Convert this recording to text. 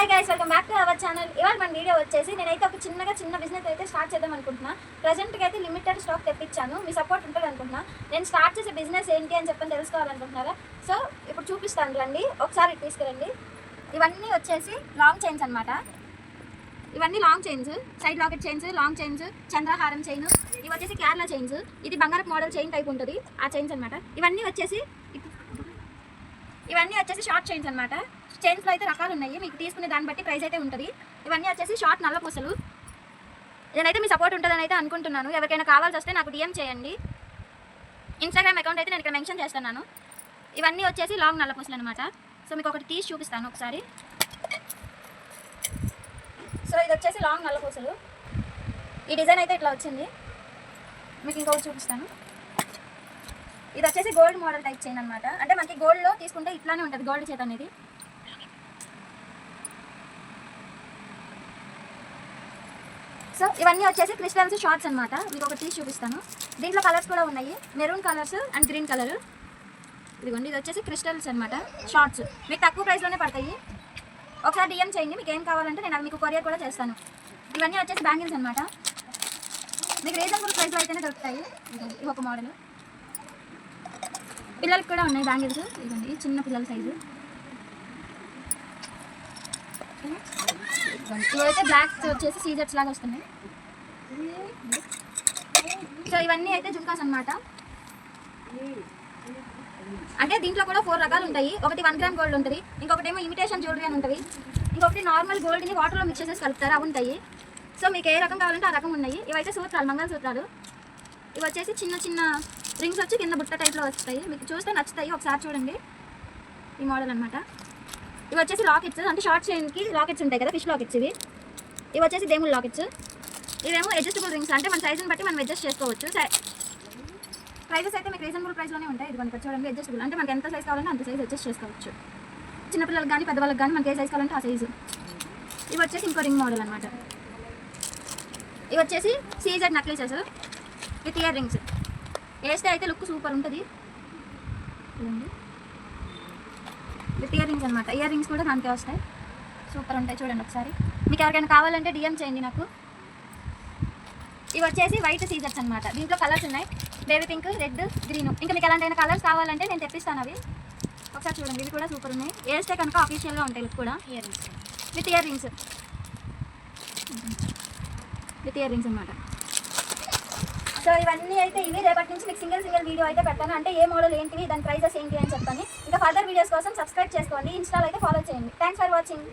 Hi guys, welcome back to our channel. ఇవాళ మన video వచ్చేసి నేనైతే ఒక చిన్న బిజినెస్ అయితే స్టార్ట్ చేద్దాం అనుకుంటున్నా. ప్రజెంట్కి అయితే లిమిటెడ్ స్టాక్ తెప్పించాను. మీ సపోర్ట్ ఉంటుంది అనుకుంటున్నా. నేను స్టార్ట్ చేసే బిజినెస్ ఏంటి అని చెప్పని తెలుసుకోవాలనుకుంటున్నారా? సో ఇప్పుడు చూపిస్తాను రండి, ఒకసారి తీసుకురండి. ఇవన్నీ వచ్చేసి లాంగ్ చైన్స్ అనమాట. ఇవన్నీ long chains, side locket chains, long chains, చంద్రహారం చైన్. ఇవి వచ్చేసి కేరళ చైన్స్. ఇది బంగారపు మోడల్ చైన్ టైప్ ఉంటుంది, ఆ చైన్స్ అనమాట. ఇవన్నీ వచ్చేసి షార్ట్ చైన్స్ అనమాట. చైన్స్లో అయితే రకాలు ఉన్నాయి, మీకు తీసుకునే దాన్ని బట్టి ప్రైస్ అయితే ఉంటుంది. ఇవన్నీ వచ్చేసి షార్ట్ నల్ల పూసలు. నేనైతే మీ సపోర్ట్ ఉంటుందని అయితే అనుకుంటున్నాను. ఎవరికైనా కావాల్సి వస్తే నాకు DM చేయండి. ఇన్స్టాగ్రామ్ అకౌంట్ అయితే నేను ఇక్కడ మెన్షన్ చేస్తున్నాను. ఇవన్నీ వచ్చేసి లాంగ్ నల్ల పూసలు అనమాట. సో మీకు ఒకటి తీసి చూపిస్తాను ఒకసారి. సో ఇది వచ్చేసి లాంగ్ నల్ల పూసలు. ఈ డిజైన్ అయితే ఇట్లా వచ్చింది. మీకు ఇంకొకటి చూపిస్తాను. ఇది వచ్చేసి గోల్డ్ మోడల్ టైప్ చైన్ అనమాట. అంటే మనకి గోల్డ్లో తీసుకుంటే ఇట్లానే ఉంటుంది గోల్డ్ చేత అనేది. సో ఇవన్నీ వచ్చేసి క్రిస్టల్స్ షార్ట్స్ అనమాట. మీకు ఒకటి తీసి చూపిస్తాను. దీంట్లో కలర్స్ కూడా ఉన్నాయి, maroon colours and green colour. ఇదిగోండి, ఇది వచ్చేసి క్రిస్టల్స్ అనమాట షార్ట్స్. మీకు తక్కువ ప్రైస్లోనే పడతాయి. ఒకసారి DM చేయండి, మీకు ఏం కావాలంటే నేను అవి మీకు కొరియర్ కూడా చేస్తాను. ఇవన్నీ వచ్చేసి బ్యాంగిల్స్ అనమాట. మీకు రీజనబుల్ ప్రైస్లో అయితేనే దొరుకుతాయి. ఇది ఒక మోడల్. పిల్లలకి కూడా ఉన్నాయి బ్యాంగిల్స్. ఇదిగోండి, చిన్న పిల్లల సైజు. ఇవైతే బ్లాక్ వచ్చేసి సీజర్స్ లాగా వస్తున్నాయి. సో ఇవన్నీ అయితే జుమ్కాస్ అనమాట. అంటే దీంట్లో కూడా 4 రకాలు ఉంటాయి. ఒకటి 1 గ్రామ్ గోల్డ్ ఉంటుంది, ఇంకొకటి ఏమో ఇమిటేషన్ జ్యువెలరీ అని ఉంటుంది, ఇంకొకటి నార్మల్ గోల్డ్ని వాటర్లో మిక్స్ చేసేసి కలుపుతారు, అవి ఉంటాయి. సో మీకు ఏ రకం కావాలంటే ఆ రకం ఉన్నాయి. ఇవైతే సూత్రాలు, మంగళసూత్రాలు. ఇవి వచ్చేసి చిన్న రింగ్స్ వచ్చి కింద బుట్ట టైప్లో వస్తాయి. మీకు చూస్తే నచ్చుతాయి, ఒకసారి చూడండి. ఈ మోడల్ అనమాట. ఇవి వచ్చేసి లాకెట్స్, అంటే షార్ట్ చైన్కి లాకెట్స్ ఉంటాయి కదా, ఫిష్ లాకెట్స్. ఇవి వచ్చేసి దేముల్ లాకెట్స్. ఇవేమో అడ్జస్టబుల్ రింగ్స్, అంటే మన సైజుని బట్టి మనం అడ్జస్ట్ చేసుకోవచ్చు. ప్రైజెస్ అయితే మీకు రీజనబుల్ ప్రైస్లోనే ఉంటాయి. ఇది మనకి చూడండి, అడ్జస్టబుల్, అంటే మనకి ఎంత సైజ్ కావాలంటే అంత సైజ్ అడ్జస్ట్ చేసుకోవచ్చు. చిన్నపిల్లలకు కానీ పెద్దవాళ్ళకి కానీ మనకి ఏ సైజ్ కావాలంటే ఆ సైజు. ఇవి వచ్చేసి ఇంకో రింగ్ మోడల్ అనమాట. ఇవి వచ్చేసి CZ necklaces with ear rings. వేస్తే అయితే లుక్ సూపర్ ఉంటుంది. విత్ ఇయర్ రింగ్స్ అనమాట. ఇయర్ రింగ్స్ కూడా దానికే వస్తాయి, సూపర్ ఉంటాయి. చూడండి ఒకసారి. మీకు ఎవరికైనా కావాలంటే DM చేయండి నాకు. ఇవి వచ్చేసి వైట్ సీజర్స్ అనమాట. దీంట్లో కలర్స్ ఉన్నాయి, బేబీ పింక్, రెడ్, గ్రీన్. ఇంకా మీకు ఎలాంటి కలర్స్ కావాలంటే నేను తెప్పిస్తాను అవి. ఒకసారి చూడండి, ఇవి కూడా సూపర్ ఉన్నాయి. వేస్తే కనుక అఫీషియల్గా ఉంటాయి లుక్ కూడా. Ear rings with ear rings, with ear rings అనమాట. సో ఇవన్నీ అయితే ఇవి. రేపటి నుంచి మీకు సింగిల్ వీడియో అయితే పెడతాను, అంటే ఏ మోడల్ ఏంటివి, దాని ప్రైజెస్ ఏంటి అని చెప్పని. ఇంకా ఫర్దర్ వీడియోస్ కోసం సబ్స్క్రైబ్ చేసుకోండి, ఇన్స్టాలో అయితే ఫాలో చేయండి. Thanks for watching.